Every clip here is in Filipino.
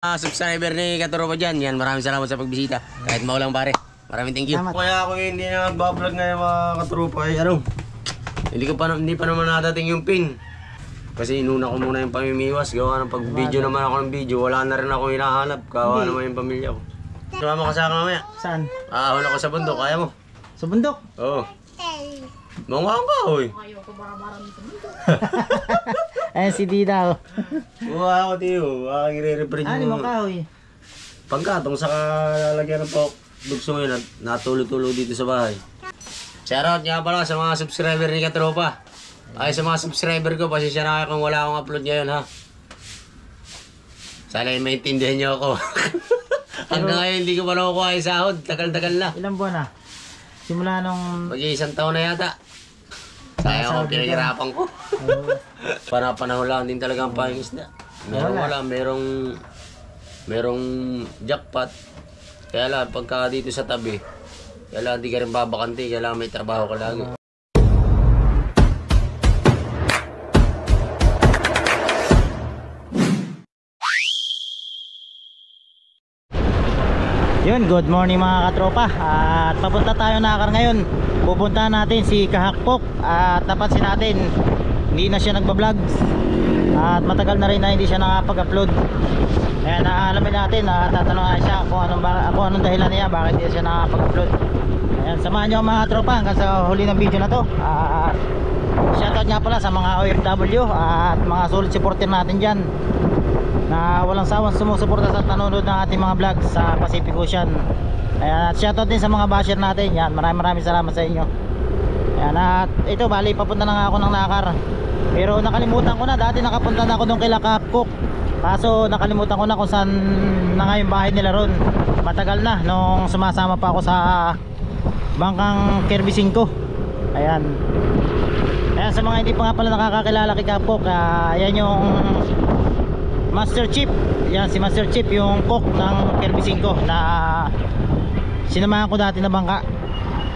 Subscriber ni Katuropa dyan. Yan, maraming salamat sa pagbisita. Kahit maulang pare. Maraming thank you. Kaya ako hindi na nagbablog ngayon mga Katuropa ay hindi pa naman nadating yung pin. Kasi inuna ko muna yung pamimiwas. Gawa ng pag-video naman ako ng video. Wala na rin ako hinahanap. Gawa naman yung pamilya ko. Sumama ka sa akin mamaya. Saan? Ahon ako sa bundok. Kaya mo? Sa bundok? Oo. Mga ka, hoy. Ayan si Dida. Buha ako, tiyo. Aking i-refresh mo. Ano mo kahoy? Pangkatong sa lalagyan ng dugso ngayon at natulo-tulo dito sa bahay. Shoutout nga pala sa mga subscriber ni Katropa. Ay sa mga subscriber ko, pasensya na kayo kung wala akong upload ngayon ha. Sana yung maintindihan niyo ako. Hanggang ngayon hindi ko pa nakukuha yung sahod. Tagal-tagal na. Ilang buwan na? Simula nung... Mag-iisang taon na yata. Sayang ako pinaghirapan ko. Panahon lang din talaga ang pangingisda. Merong jackpot. Kaya lang, pagka dito sa tabi, kaya lang hindi ka rin babakante, kaya lang may trabaho ka lagi. Yun, good morning mga katropa. At papunta tayo Nakar ngayon. Pupuntahan natin si Kahakpok. At napansin natin, hindi na siya nagbablog. At matagal na rin na hindi siya nakapag-upload. Kaya alamin natin, tatanungin siya kung anong dahilan niya bakit hindi siya nakapag-upload. Ayan, samahan nyo mga katropa hanggang sa huli ng video na to. Shoutout nga pala sa mga OFW at mga solid supporter natin dyan na walang sawang sumusuporta sa nanonood ng ating mga vlog sa Pacific Ocean. Ayan, at shoutout din sa mga basher natin. Yan, maraming salamat sa inyo. Ayan, at ito bali papunta na nga ako ng Nakar. Pero nakalimutan ko na, dati nakapunta na ako doon kay Kahakpok. Kaso nakalimutan ko na kung saan na nga yung bahay nila ron. Matagal na nung sumasama pa ako sa bangkang Kirby 5. Ayan. Ayan, sa mga hindi pa nga pala nakakakilala kay Kahakpok, ayan yung Master Chief. Yan si Master Chief, yung cook ng Kirby 5 na sinamahan ko dati na bangka,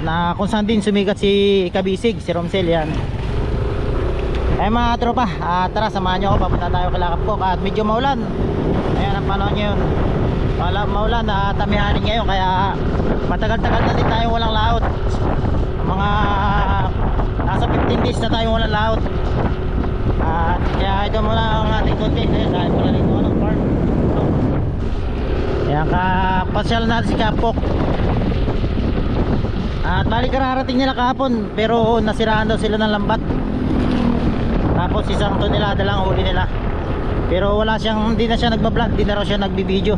na kung saan din sumikat si Kabisig, si Romsel. Yan. Eh mga tropa, tara samahan nyo ako, papunta tayo kay Kahakpok. At medyo maulan. Ayan ang panahon nyo yun. Maulan na tamihanin ngayon, kaya matagal-tagal na din tayong walang laot. Mga nasa 15 days na tayong walang laot. Kaya ito muna ang ating content. Dahil pala rin ito ng farm. Ayan, kapasyal natin si Kahakpok. At bali kararating nila kahapon, pero nasiraan daw sila ng lambat. Tapos isang tonelada lang huli nila. Pero hindi na siya nagbablog, hindi na raw siya nagbibideo.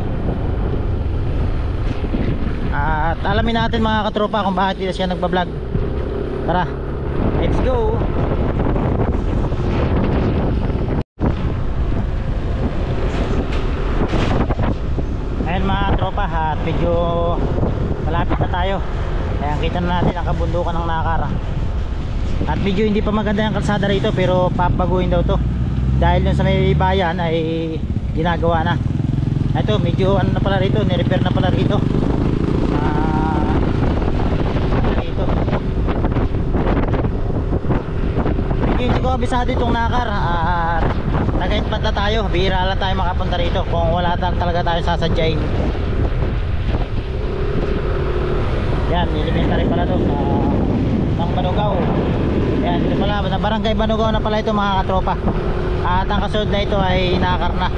At alamin natin mga katropa kung bakit hindi na siya nagbablog. Tara, let's go. Ayan mga tropa, at medyo malapit na tayo. Ayan, kita na natin ang kabundukan ng Nakar. At medyo hindi pa maganda yung kalsada rito, pero papaguhin daw to dahil dun sa may bayan ay ginagawa na. Ito medyo ano na pala rito, nirepair na pala rito. Medyo hindi ko abisado itong Nakar. Nag-inpad na tayo, bihira lang tayo makapunta rito kung wala talaga tayo sasadyain. Yan, elementary pala to ng Banugaw. Yan, ito pala, na barangay Banugaw na pala ito mga katropa. At ang kasunod na ito ay Nakar na.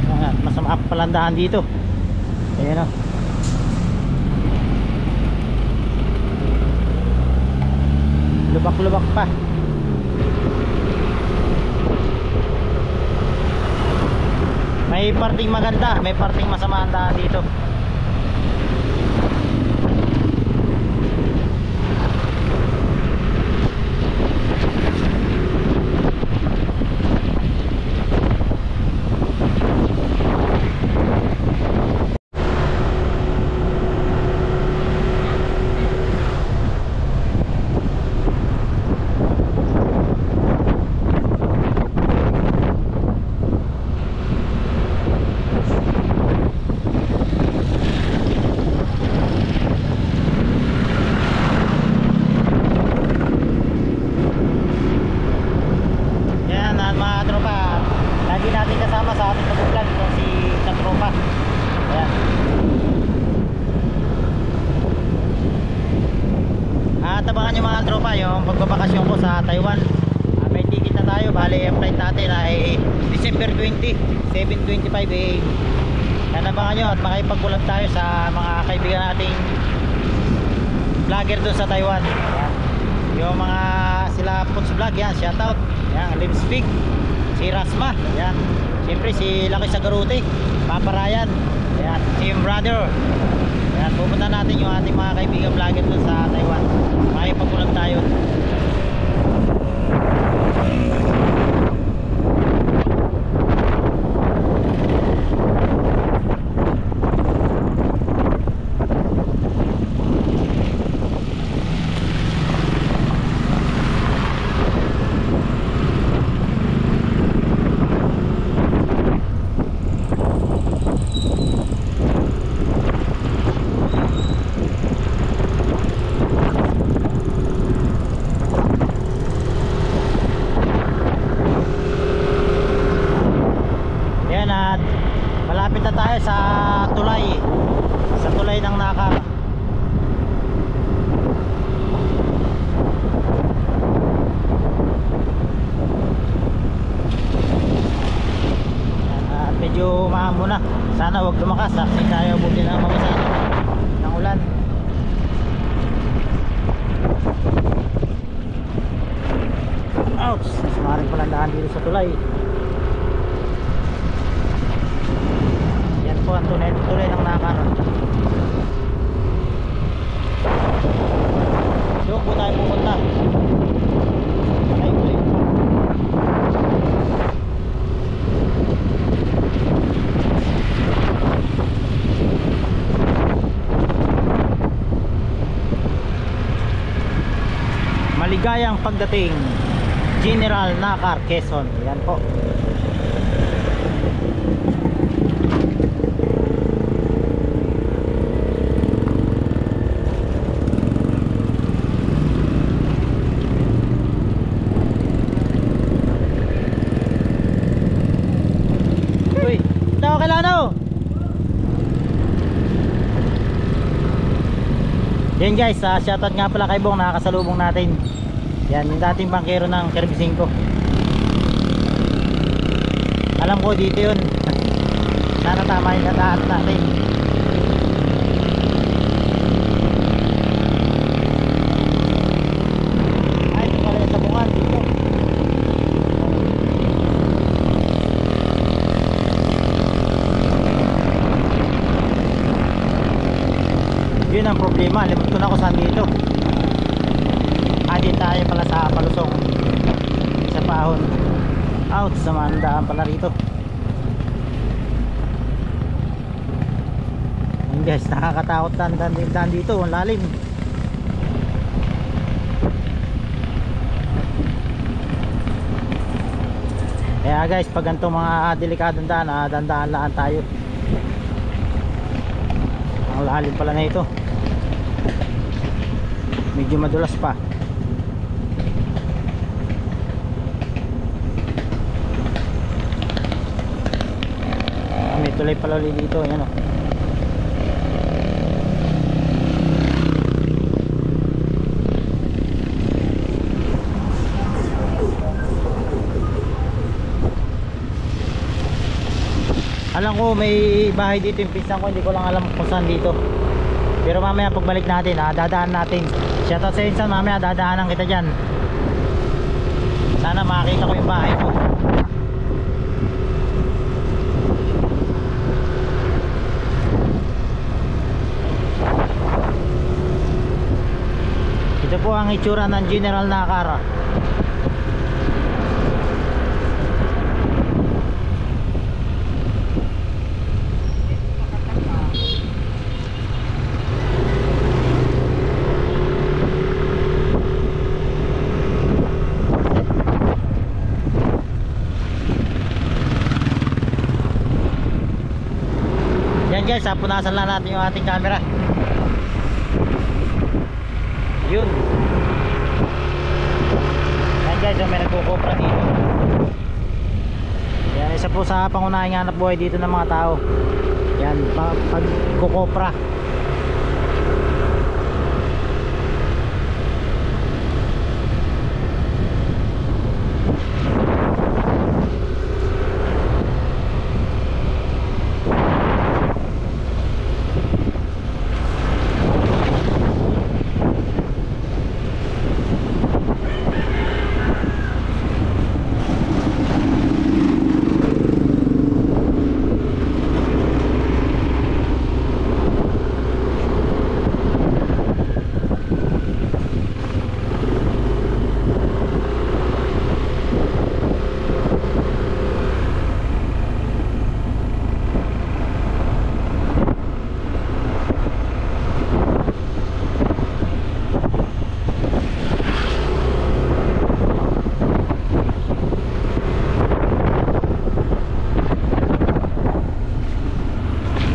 Yan, masama palandahan dito. Ayan o. Lubak-lubak pa. May parting maganda, may parting masama ang daan dito. lagi natin kasama sa ating pag-vlog itong si Katropa. Ayan. At abangan nyo mga tropa yung pagbabakasyon ko sa Taiwan. May ticket na tayo, bali ang flight natin ay December 20, 7:25 AM. Yan, abangan nyo at makipagbulag tayo sa mga kaibigan nating vlogger doon sa Taiwan. Yan. Yung mga sila Puts Vlog, yan, shoutout. Yan, Limspeak, si Rasma, yan. Siyempre si Lucky Sagaruti, Papa Ryan, yan, si Brother. Yan, pupunta natin yung ating mga kaibigan vlogger doon sa Taiwan. Makipagbulag tayo. Malapit na tayo sa tulay ng Nakar. At medyo maamo na, sana wag lumakas kasi tayo buti na mamasa ng ulan. Ouch, sumaring pala daan dito sa tulay. Yan po ang tulay ng Nakar. Doon po tayo pupunta. Patay-ulay. Maligayang pagdating, General Nakar, Quezon. Yan po. Yan guys, shoutout nga pala kay Bong, nakakasalubong natin. Yan, yung dating bangkero ng Kirby 5. Alam ko dito yun. Sana tama yung nataan natin. Ay, ito pala yung sabungan dito. Yun ang problema, limot ko na ako saan dito. Din tayo pala sa Palusong, sa Pahon. Out, sa mandaan pala rito. Ayun guys, nakakatakot daan dito, ang lalim. Kaya guys, pag ganitong mga delikadong daan, dandaan tayo. Ang lalim pala na ito. Medyo madulas pa. May tulay pala ulit dito. Yan o. Alam ko may bahay dito yung pinsan ko, hindi ko lang alam kung saan dito. Pero mamaya pagbalik natin, dadaan natin. Shoutout sa insan, mamaya dadaanan kita dyan. Sana makakita ko yung bahay mo. Ito po ang itsura ng General Nakar. Guys, punasan lang natin yung ating camera. Yun. Yan guys, may nagkukopra dito. Yan, isa isa po sa pangunahing hanap buhay dito ng mga tao. Yan, pagkukopra.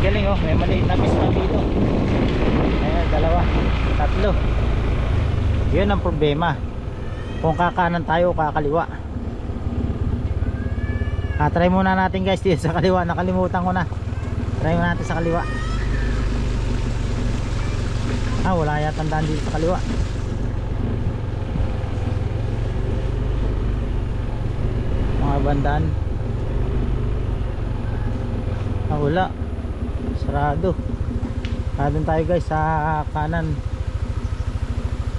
Galing oh, may maliit na pista dito. Ayan, dalawa, tatlo. Yun ang problema, kung kakanan tayo o kakaliwa. Try muna natin guys dito sa kaliwa. Nakalimutan ko na. Try muna natin sa kaliwa. Wala yatang daan dito sa kaliwa. Mga bandaan. Wala, sarado. Doon tayo guys sa kanan.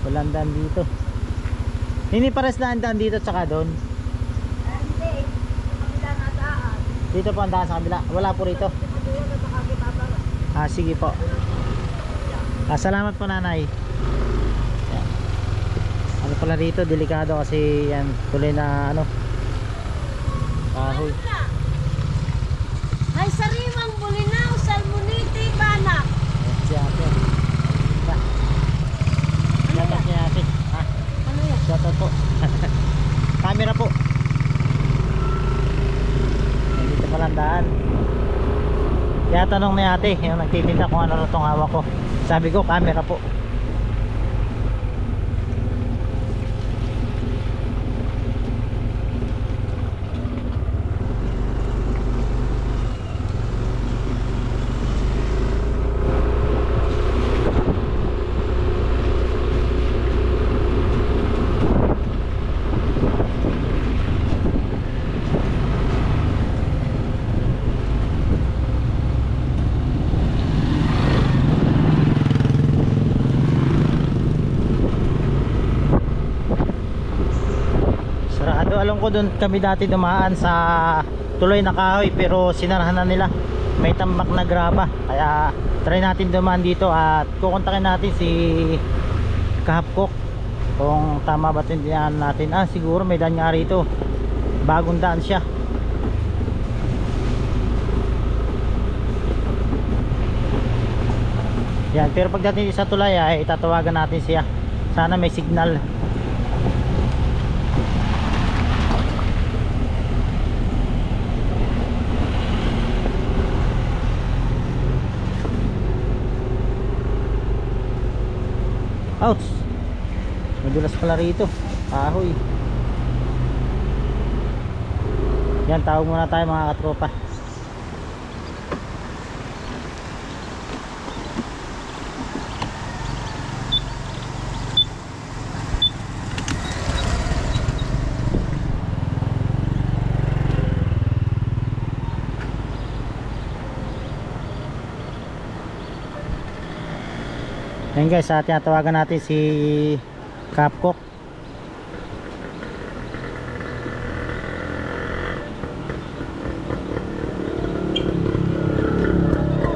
Walang daan dito. Hindi pares na ang daan dito tsaka doon. Hindi, kabila na daan. Dito po ang daan sa kabila. Wala po rito. Sige po. Salamat po nanay. Yan. Ano pala rito, delikado kasi yan, tuloy na ano, kahoy. Ay, sariwang bulinaw, salmoniti, banak. Si ate. Shoutout niya ate. Ano yan? Shoutout po. Camera po. Dito pala ang daan. Kaya tanong ni ate, yung nagtitinda kung ano na itong hawak ko. Sabi ko, camera po. Alam ko doon kami dati dumaan sa tuloy na kahoy, pero sinarahan na nila, may tambak na graba. Kaya try natin dumaan dito at kukontakin natin si Kahapkok kung tama ba ito daan natin. Siguro may daan nga rito, bagong daan siya. Yan, pero pagdating sa tulay ay itatawagan natin siya. Sana may signal. Ouch! Madulas pala rito. Kahoy. Yan, tawag muna tayo mga katropa. Yan guys, tinatawagan natin si Kahapkok.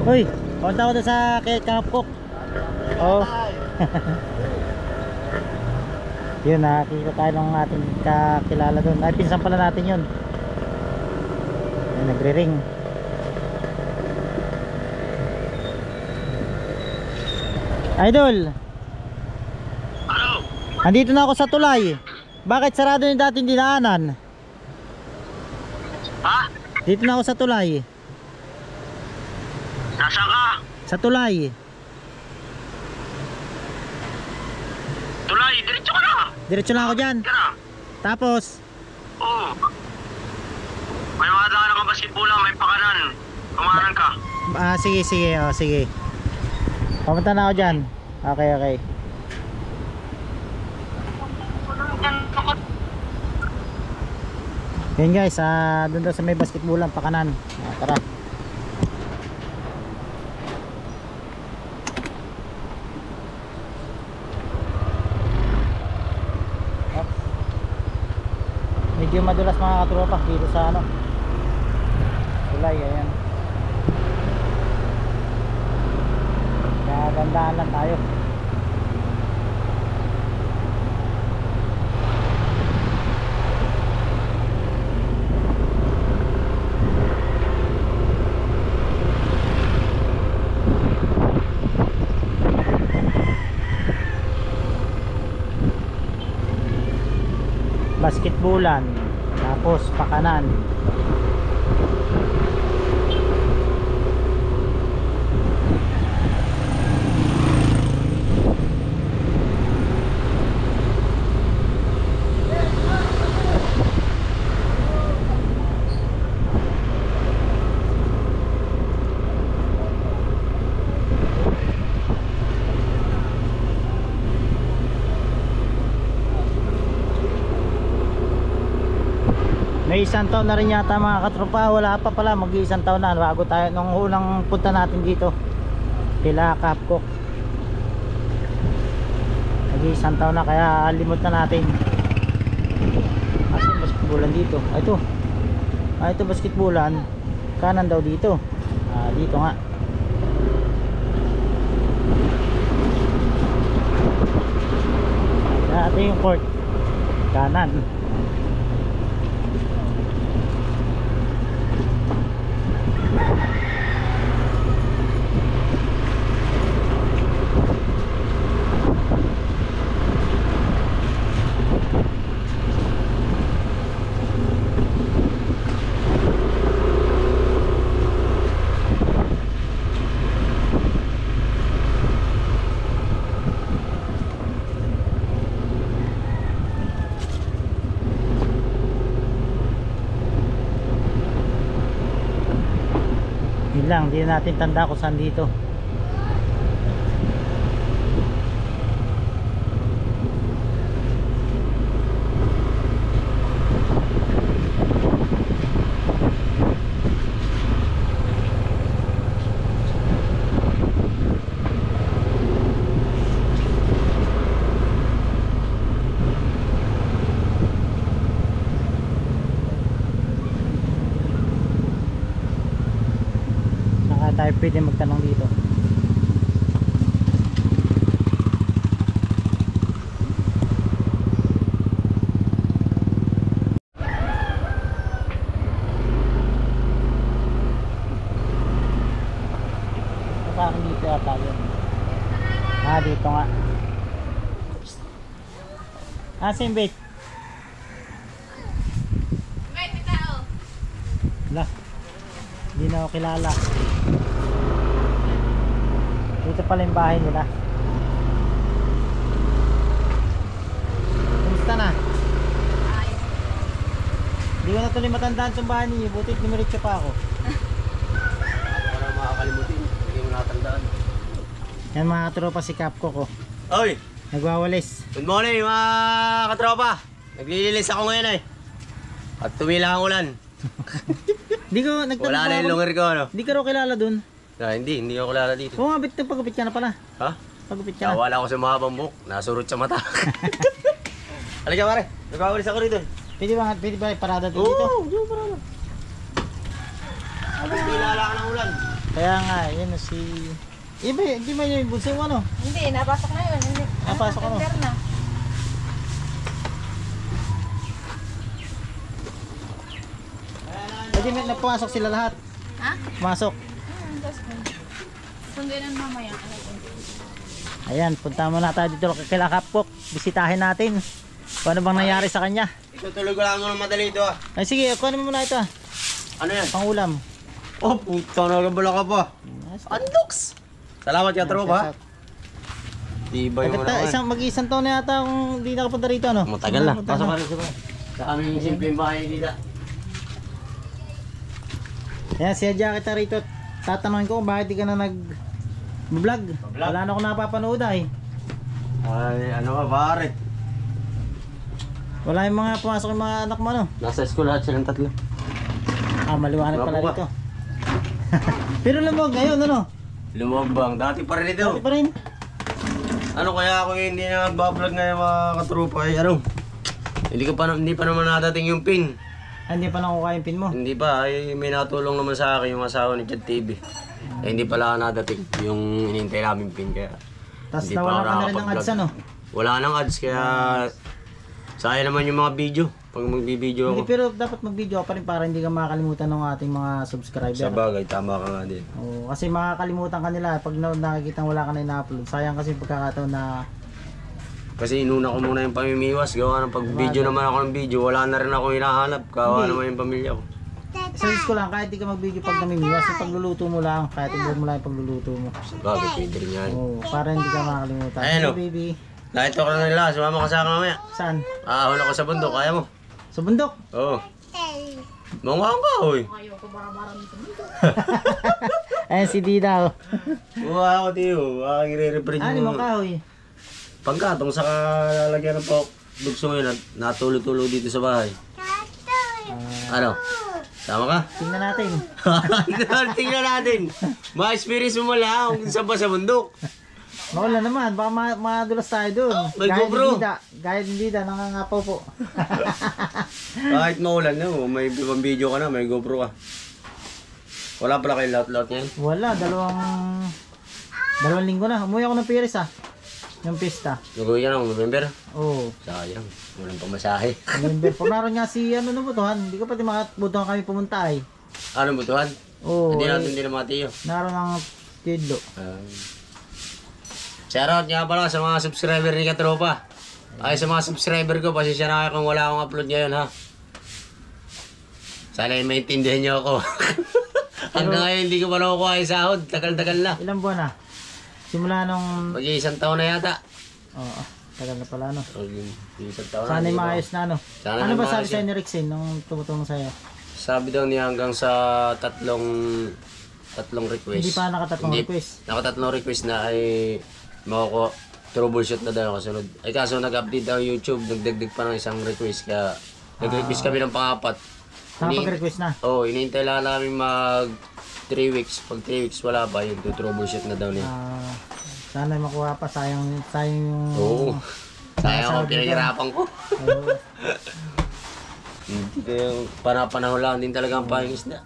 Uy, punta ko doon sa Kahapkok. Oh. Yun, nakikita tayo ng ating kakilala doon. Ay, pinsan pala natin yun. Ay, nagre-ring. Idol. Ano? Andito na ako sa tulay. Bakit sarado yung dating dinaanan? Ha? Dito na ako sa tulay. Nasaan ka? Sa tulay. Tulay, diretso ka na. Diretso lang ako dyan. Ka na. Tapos, Oo. May mga daanan ka ba basketball may pakanan. Kumanan ka. Sige, sige, sige. Pumunta na ako dyan. Okay, okay. Yun guys, doon daw sa may basketballan, pakanan. Tara. Medyo madulas mga katropa dito sa tulay, ayan. Kaya gandaan lang tayo. Basketballan, tapos pakanan. May isang taon na rin yata mga katropa. Wala pa pala, mag-iisang taon na bago tayo nung unang punta natin dito kila Kapkok. Mag-iisang taon na, kaya limot na natin. Kasi basketballan dito. Ito basketballan. Kanan daw dito. Dito nga. Ito yung court. Kanan. Lang, hindi natin tanda kung saan dito. Tayo pwede magtanong dito. Sa akin dito yata yun. Dito nga. Same bait. May tao. Lah. Hindi na ako kilala. Dito pala yung bahay nila. Kumusta na? Hindi ko na tuloy matandaan sa bahay niyo. Buti numeritso pa ako. Para makakalimutin. Hindi mo natandaan. Yan mga katropa, si Kapkok ko. Oy! Nagwawalis. Good morning mga katropa. Naglililis ako ngayon at tumila ang ulan. Di ko nagtanong Wala na yung lunger ko, ano? Di ka raw kilala dun. Hindi ako kilala dito. Oo nga, pagupit ka na pala. Ha? Pagupit ka na. Wala ako sa mahabang buhok. Nasurot sa mata. Halika pare, nagwawalis ako rito. Pwede ba parada dito? Oo, parada. Nagpilala ka ng ulan. Kaya nga, yun si... Hindi ba yung bunso mo, ano? Hindi, napasok na yun. Hindi. Napasok ano? Na. Pwede may napumasok sila lahat. Ha? Pumasok. Sundin ang mamaya. Ayan, punta muna tayo dito kay Kapkok. Bisitahin natin. Kung ano bang nangyari sa kanya. Itutuloy ko lang ng madali ito. Ay sige, kunin mo muna ito. Ano yan? Pangulam. Oh, puta na bala ka pa. Andoks! Salamat ka, tropa. Tibay mo na. Mag-isang taon na yata kung hindi nakapunta rito, ano? Matagal na. Pasok ka rin sa aming simpleng bahay dito. Yan, sinadya kita rito. Tatanungin ko kung bakit di ka na nag-vlog. Wala na ako napapanood ay. Ay, ano ba pare? Wala yung mga pumasok yung mga anak mo ano. Nasa school lahat silang tatlo. Maliwanag pala Wala po rito. Pero lamog ngayon ano? Lumabang, dati pa rin ito. Dati pa rin. Ano kaya ako hindi na nagbablog ngayon mga katropa ay ano? Hindi pa naman nadating yung pin. Hindi pa nakuha yung pin mo. Hindi pa, ay may natulong naman sa akin yung asawa ni Chad TV. Eh, hindi pala nadating yung inintay namin pin kaya. Tapos Hindi pa nawala ako ka na rin ng nakakapag-vlog. ads ano? Wala nang ads kaya sayang naman yung mga video pag magbibideo Hindi, ako. pero dapat mag-video ka pa rin para hindi ka makakalimutan ng ating mga subscriber. Sa bagay, tama ka nga din. Oo, kasi makakalimutan ka nila pag nakikita wala ka na ina-upload. Sayang kasi yung pagkakataon na Kasi inuna ko muna yung pamimiwas, gawa ng pag-video naman ako ng video, wala na rin ako hinahanap, gawa Hindi. naman yung pamilya ko. service ko lang kahit di ka mag-video pag namimiwas, yung pagluluto mo lang, kahit i mo lang yung pagluluto mo. Bagay, pwede rin yan. Oo, para hindi ka makakalimutan. Ayun, Hey, oh. baby. Nakita ko na nila, sumama ka sa akin mamaya. Saan? Ahon ako sa bundok, kaya mo? Sa bundok. Oo. Mungkang ka, hoy. Ayan si Dida. Oh. Mukha ako, tiyo. Aking re-reprint Ano mo kahoy? Pagkatong sa lalagyan ng bugso ngayon, natulo-tulo dito sa bahay. Ano? Tama ka? Tingnan natin. Tingnan natin. Ma-experience mo lang kung saan ba sa bundok. Mawala naman, baka madulas tayo dun. May GoPro. Gaya ni Dida, nangangapaw po. Kahit maulan na, may ibang video ka na, may GoPro ka. Wala pala kayo lahat-lahat ngayon? Wala, dalawang linggo na. Umuwi ako ng Piris yung pista. Gagawin ka na, November? Oo. Sayang, walang pamasahe. November. Pag naroon nga si ano na butuhan, hindi ko pati makabutuhan kami pumunta ay. Ano butuhan? Oo. Hindi natin din naman tiyo. Naroon ang tidlo. Shoutout nga pala sa mga subscriber ni Katropa. Ay sa mga subscriber ko, pasensya na kayo kung wala akong upload ngayon ha. Sana ay maintindihan niyo ako. Hanggang ngayon hindi ko pa nakukuha yung sahod. Tagal-tagal na. Ilang buwan na? Simula nung... Mag-iisang taon na yata. Oo, tagal na pala ano. Mag-iisang taon na. Sana di ba? maayos na ano. Sana Ano ba maayos sabi yan. sa'yo ni Rixin nung tumutulong sa'yo? Sabi daw niya hanggang sa tatlong request. Hindi pa nakatatlong request. Nakatatlong request na ay makukuha. Troubleshoot na daw kasunod. Ay kaso nag-update daw YouTube, nagdagdag pa ng isang request. Kaya nag-request kami ng pang-apat. Nakapag-request na. Oo, hinihintay lang namin mag 3 weeks. Pag 3 weeks wala pa, yung troubleshoot na daw niya. Sana makuha pa. Sayang yung... Oo. Sayang ako Sabi pinaghirapan ko. Oo. Hindi kaya panahon lang din talaga ang pangisda.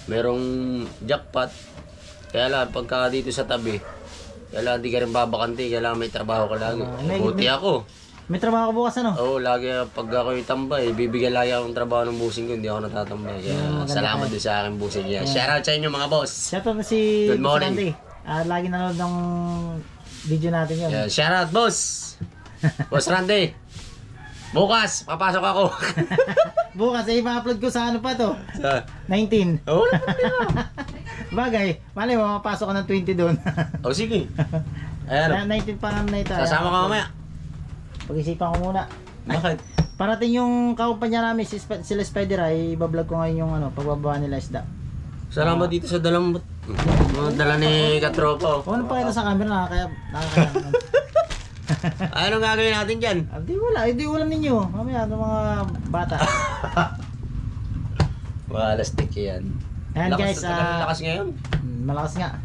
Merong jackpot. Kaya lang, pagka dito sa tabi, kaya lang di ka rin babakante, kaya lang may trabaho ka lagi. Buti ako. May trabaho ka bukas ano? Oo, lagi pag ako yung tambay, bibigyan lagi akong trabaho ng busing ko, hindi ako natatambay. Kaya salamat din sa akin busing niya. Shoutout sa inyo mga boss. Shoutout na si Good morning. Randy. Lagi nanonood ng video natin yun. Yeah, shoutout boss! Boss Randy! Bukas, papasok ako. Bukas ay ma-upload ko sa ano pa to? Sa- 19. Oo, naman niya. Bagay, malay mo mapasok ka ng 20 doon. O sige. Ayan. 19 pa nga na ito. Sasama ka mamaya. Pag-isipan ko muna. Bakit? Parating yung kakumpanya namin, sila Spider ay ibablog ko ngayon yung ano, pagbababa nila isda. Salamat dito sa dalambot. Mga dala ni Katropa. Kung ano pa kita sa camera, nakakaya. Anong gagawin natin dyan? Hindi ulam ninyo. Mamaya, ano mga bata. Malastik yan. Ayan guys, lakas ngayon. malakas nga.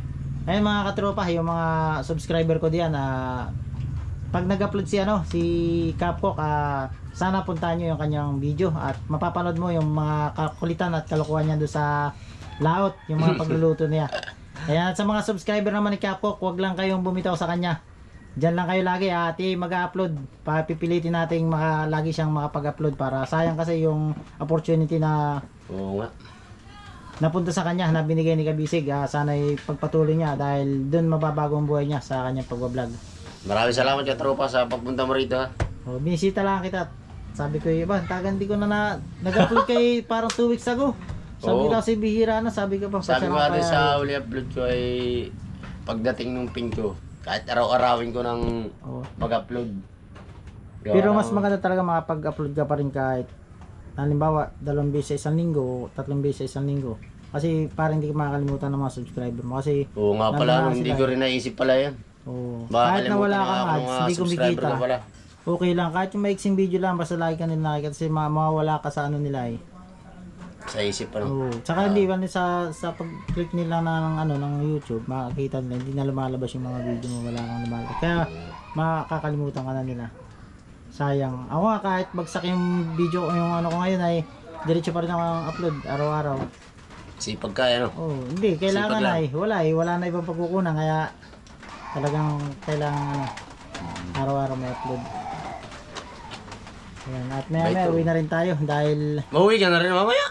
Ayun mga katropa, yung mga subscriber ko diyan, pag nag-upload si Kapkok, sana puntahan nyo yung kanyang video at mapapanood mo yung mga kakulitan at kalokohan niya doon sa laot, yung mga pagluluto niya. Ayan, at sa mga subscriber naman ni Kapkok, huwag lang kayong bumitaw sa kanya. Diyan lang kayo lagi at mag-upload. Papipilitin natin lagi siyang makapag-upload para sayang kasi yung opportunity na Oo nga. napunta sa kanya na binigay ni Kabisig. Sana pagpatuloy niya dahil doon mababago ang buhay niya sa kanyang pagbablog. Maraming salamat Katropa sa pagpunta mo rito ha. Binisita lang kita. Sabi ko, iba, tagan di ko na nag-upload kay parang 2 weeks ago. Sabi ko si bihira na, sabi ko pa. Sabi ko natin sa uli upload ko ay pagdating ng pin ko, kahit araw-arawin ko ng mag-upload. Pero mas maganda talaga makapag-upload ka pa rin kahit halimbawa 2 beses sa isang linggo o 3 beses sa isang linggo. Kasi parang hindi ka makakalimutan ng mga subscriber mo kasi Oo nga pala, nandun na hindi sila ko rin naisip pala yan. Oo. Baka Kahit na wala kalimutan kang nga ako ads, ng hindi subscriber kumikita. ko pala. Okay lang, kahit yung maiksing video lang, basta lagi ka nila nakikita kasi mawawala ka sa ano nila eh. Sa isip pa no. Oo. Tsaka hindi ba sa pag-click nila ng ano ng YouTube, makikita nila hindi na lumalabas yung mga video mo, wala kang lumalabas. Kaya makakalimutan ka na nila. Sayang. Ako nga kahit bagsak yung video ko yung ano ko ngayon ay diretso pa rin ako upload araw-araw. Sipag ka, ano? Oh, hindi kailangan Sipag lang. wala na ibang pagkukunan kaya talagang kailangan araw-araw may upload. Ayan, at maya uwi na rin tayo dahil Mauwi ka na rin mamaya.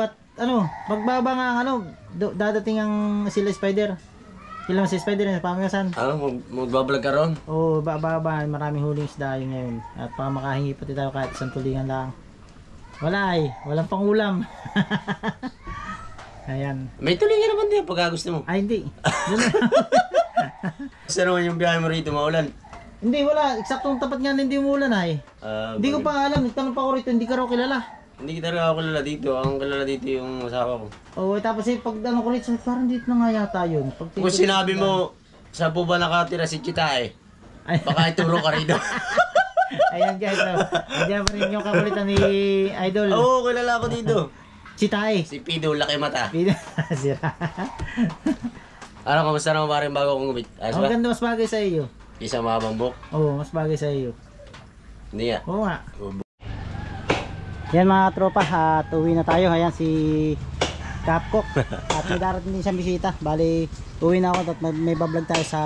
at ano, magbaba nga ang ano, dadating ang sila Spider. Ilang si Spider na pamagasan. Ano, magbablog ka ron? Bababa, maraming huling isda yun ngayon. At pa makahingi pati tayo kahit isang tulingan lang. Walang pangulam. Ayan. May tulingan naman din pag gusto mo. Ay hindi. Doon na. Kasi naman yung biyahe mo rito, maulan. Hindi, wala. Eksaktong tapat nga na hindi umuulan ay. Hindi ko pa alam. Nagtanong pa ako rito, hindi ka raw kilala. Hindi kita rin ako kilala dito. Ang kilala dito yung asawa ko. Tapos pag ano ko rito, parang dito na nga yata yun. Kung sinabi mo, saan po ba nakatira si Chita eh? Ay. Baka ituro ka rito. Ayan guys, nandiyan pa rin yung kakulitan ni Idol. Oo, kilala ko dito. Si Tay. Si Pido, laki mata. Sira. Ano, kamusta naman pa rin bago akong gumit? Ayos Ang ba? ganda mas bagay sa iyo. Isang mahabang buhok? Oo, mas bagay sa iyo. Hindi nga. Oo nga. Yan mga tropa, at uwi na tayo. Ayan si Kapkok. At may darating din siyang bisita. Bali, uwi na ako at may bablog tayo sa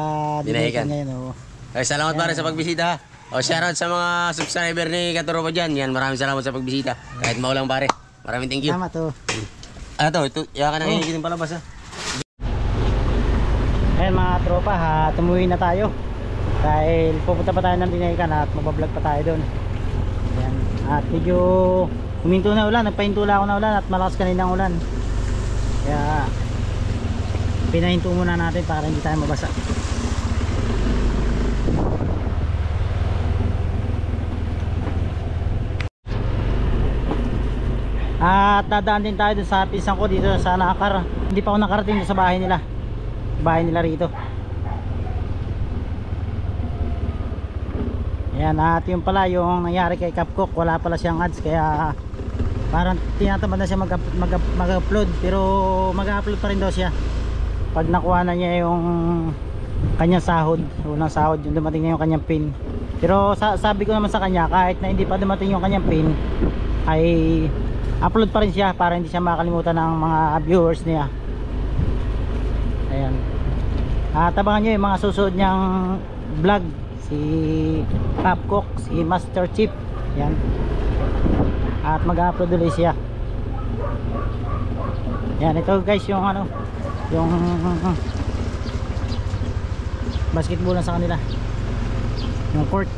Dinahican. ngayon. Oo. Ay, salamat pare sa pagbisita. O, shoutout sa mga subscriber ni Katuropa dyan. Yan, maraming salamat sa pagbisita. Kahit maulang pare. Maraming thank you. Tama to. Ano to? Ito, yakan ang hihigit ng palabas ha. Ayan mga tropa, tumuwi na tayo. Dahil pupunta pa tayo ng Dinahican at magbablog pa tayo doon. Ayan. At medyo huminto na ulan, nagpahintula ako na ulan at malakas kaninang ulan. Kaya pinahinto muna natin para hindi tayo mabasa. At dadaan din tayo dun sa pisang ko dito sa Nakar. Hindi pa ako nakarating sa bahay nila. Bahay nila rito. Ayan, at yung pala yung nangyari kay Kapkok, wala pala siyang ads kaya parang tinatamad na siya mag-upload, pero mag-upload pa rin daw siya pag nakuha na niya yung kanyang sahod, unang sahod, yung dumating na yung kanyang pin. Pero sabi ko naman sa kanya, kahit na hindi pa dumating yung kanyang pin ay upload pa rin siya para hindi siya makalimutan ng mga viewers niya. Ayan. At abangan nyo yung mga susunod niyang vlog, si Kapkok, si Master Chief. Yan. At mag-upload ulit siya. Yan, ito guys yung ano, yung basketball na sa kanila. Yung court.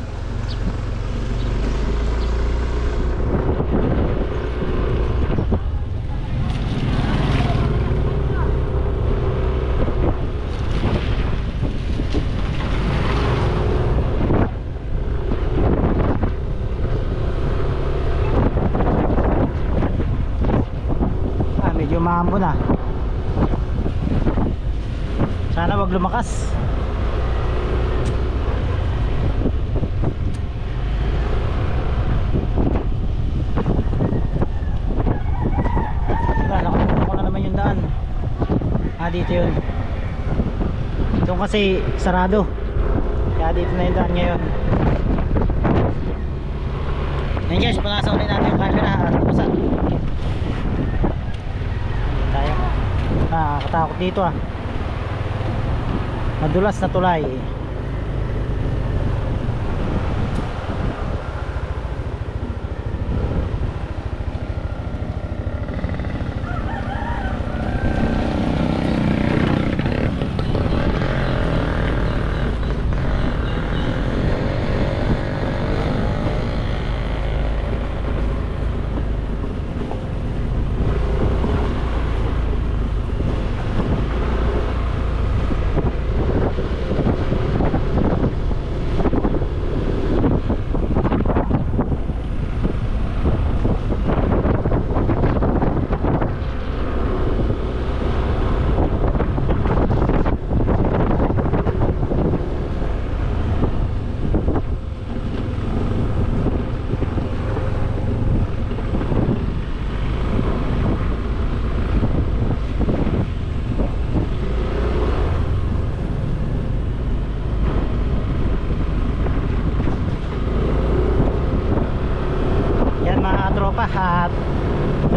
Medyo maambo na. Sana wag lumakas. Nakalimutan ko na naman yung daan. Dito yun. Doon kasi sarado. Kaya dito na yung daan ngayon. Yan guys, panasaw ulit natin yung camera at basa tayo. Nakakatakot dito madulas na tulay.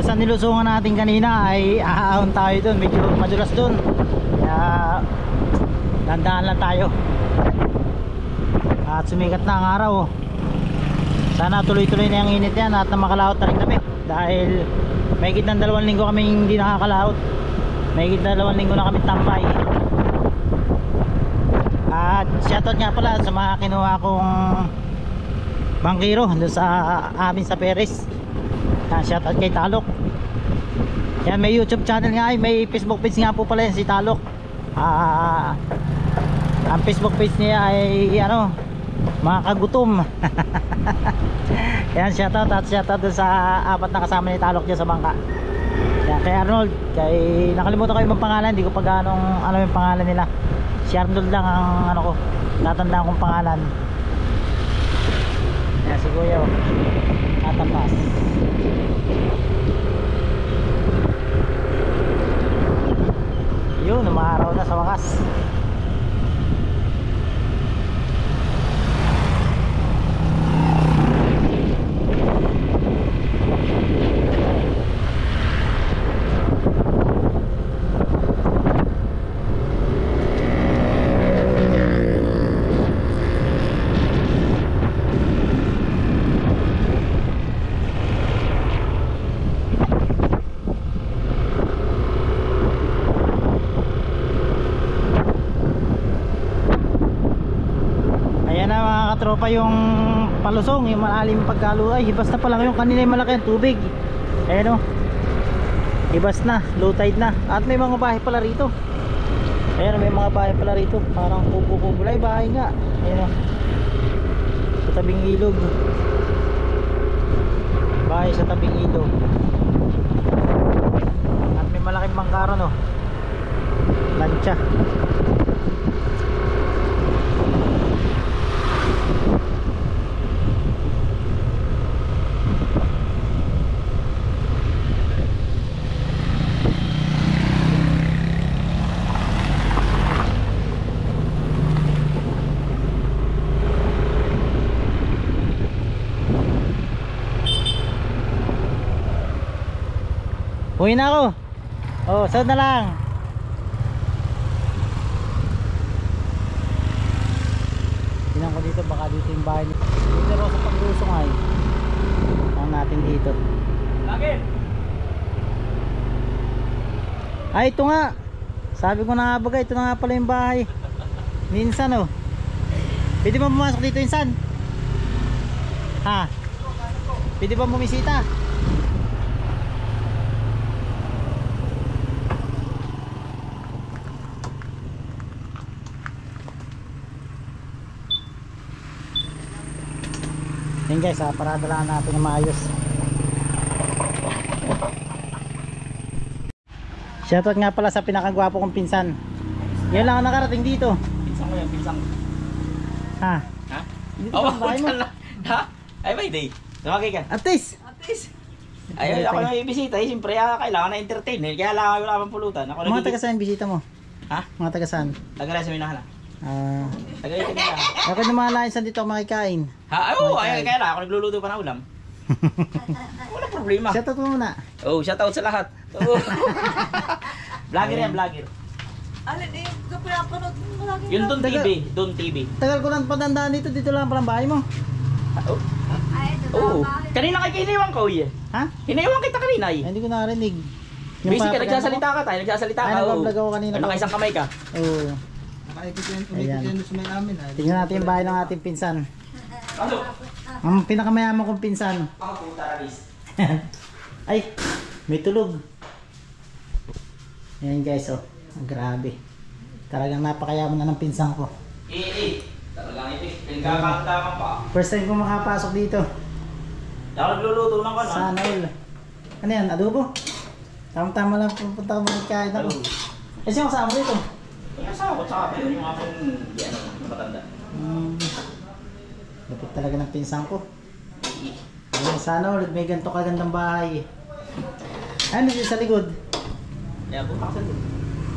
sa nilusungan natin kanina ay aahon tayo doon, medyo madulas doon, kaya dandaan lang tayo. At sumikat na ang araw. Sana tuloy-tuloy na yung init yan at na makalaot na rin kami, dahil may higit ng 2 linggo kami hindi nakakalaot. May higit na 2 linggo na kami tambay. At shoutout nga pala sa mga kinuha kong bangkero doon sa amin sa Perez. Shoutout kay Talok. Yan, may YouTube channel nga, may Facebook page nga po pala yan si Talok. Ang Facebook page niya ay ano, mga kagutom. Yan, shoutout at shoutout doon sa 4 na kasama ni Talok dyan sa bangka. Yan, kay Arnold, kay nakalimutan ko yung pangalan, hindi ko pa ganong alam yung pangalan nila. Si Arnold lang ang ano ko, natandaan kong pangalan. Yan, si Kuya tatampas. Yun, umaraw na sa wakas. Tropa yung palusong, yung malalim pagkaluay. Hibas na pala ngayon, kanina yung malaki ang tubig. Ayan o, hibas na, low tide na. At may mga bahay pala rito. Ayan, may mga bahay pala rito, parang kubo-kubulay bahay nga. Ayan o, sa tabing ilog. Bahay sa tabing ilog. At may malaking bangkaron o, lansya. Uwi na ako. Oh, saan na lang. Tingnan ko dito, baka dito yung bahay nito. Dito raw sa paglusong ay. Ang natin dito. Bakit? Ay, ito nga. Sabi ko na nga baga, ito na nga pala yung bahay. Minsan oh. Pwede ba pumasok dito insan? Ha? Pwede ba bumisita? Yan guys, parada lang natin na maayos. Shoutout nga pala sa pinakagwapo kong pinsan. Yan lang ang nakarating dito. Pinsang ko yan, pinsang. Ha? Ha? Dito ang bahay mo. Ha? Ay, may day. Tumagay ka. Atis! Ay, ako na ibisita. Eh, siyempre, kailangan na entertain. Eh. Kaya lang wala pang pulutan. Ako Mga taga saan bisita mo? Ha? Mga taga saan? Taga sa minahan. Ako Taga-itin nila. namalayan saan dito ako makikain. Ha? Ay, oo. Ay, kaya lang. Ako nagluluto pa ng ulam. Wala problema. Shoutout mo muna. Oh, shoutout sa lahat. Oo. Vlogger yan, vlogger. Alin eh, kapinapanood mo lagi. Yung Don Taga- TV. Don TV. Tagal ko lang patandaan dito. Dito lang palang bahay mo. Oh. Ay, ito Oo. ba? Kanina kay hiniwan ko, eh. Ha? Hiniwan kita kanina, Ay, eh. hindi ko narinig. Busy ka, papagano nagsasalita ka tayo. Nagsasalita Ay, ka. oo. nag-vlog ako kanina. Nakaisang kamay ka. ko. Oo. Ayan. Tingnan natin yung bahay ng ating pinsan. Ano? Ang pinakamayaman kong pinsan. Ako po, Taradis. Ay, may tulog. Ayan guys, oh. Grabe. Talagang napakayaman na ng pinsan ko. Talagang ito. Pinagkakantaman pa. First time ko makapasok dito. Ako nagluluto ng kanon. Sana all. Ano yan? Adobo? Tama-tama lang pupunta ko magkain ako. Eh, sino kasama ko dito? Yung asawa ko, tsaka yun yung aking matanda. Lapit talaga ng pinsan ko. Ayun, sana all. May ganito kagandang bahay. Ano dito sa likod? Kaya buka ka dito.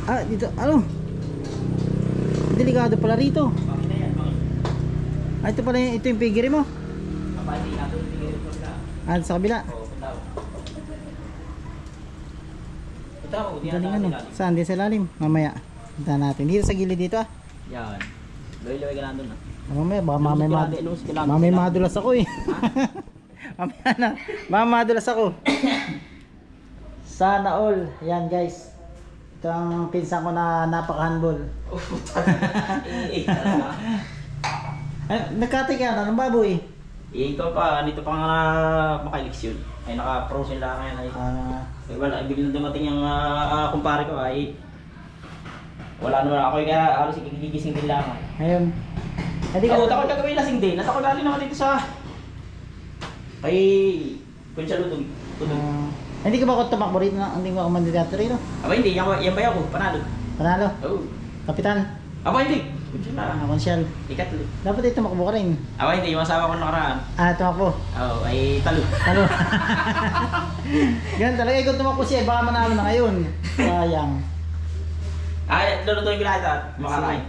Ah, dito. Ano? Delikado pala rito. Bakit na yan? Ah, ito pala ito yung piggery mo. Kapag hindi natin tingin ko na. Ah, sa kabila. Oo, punta ako. Ito, galing ano. Saan? Di sa lalim. Mamaya. Punta natin. Dito sa gilid dito ah. Yan. Loy-loy ka lang doon ah. Mamaya, baka mamay madulas ako eh. Mamaya na. Baka madulas ako. Sana all. Yan guys. Ito ang pinsan ko na napaka-handball. Ay, nagkatay ka na ng baboy. Ikaw pa, nito pa nga maka-eleksyon. Ay naka-frozen lang ngayon ay. Wala, biglang dumating yung kumpare ko ay wala naman ako kaya halos ikigising din lang. Ayun. Hindi ka. Oo, takot gagawin lasing din. Nasa ko galing naman dito sa kay Kunsya Ludog. Hindi ka ba ako tumakbo rito na hindi mo ako mandidato rito? Aba hindi, yan ba ako? Panalo. Panalo? Oo. Kapitan? Aba hindi. Kunsya na. Konsyal. Ikatlo. Dapat ito tumakbo ka rin. Aba hindi, yung asawa ko nakaraan. Tumakbo. Oo, ay talo. Ano? Ganun talaga, ikaw tumakbo siya, baka manalo na ngayon. Sayang. Ay, lulutuin ko lahat at makakain.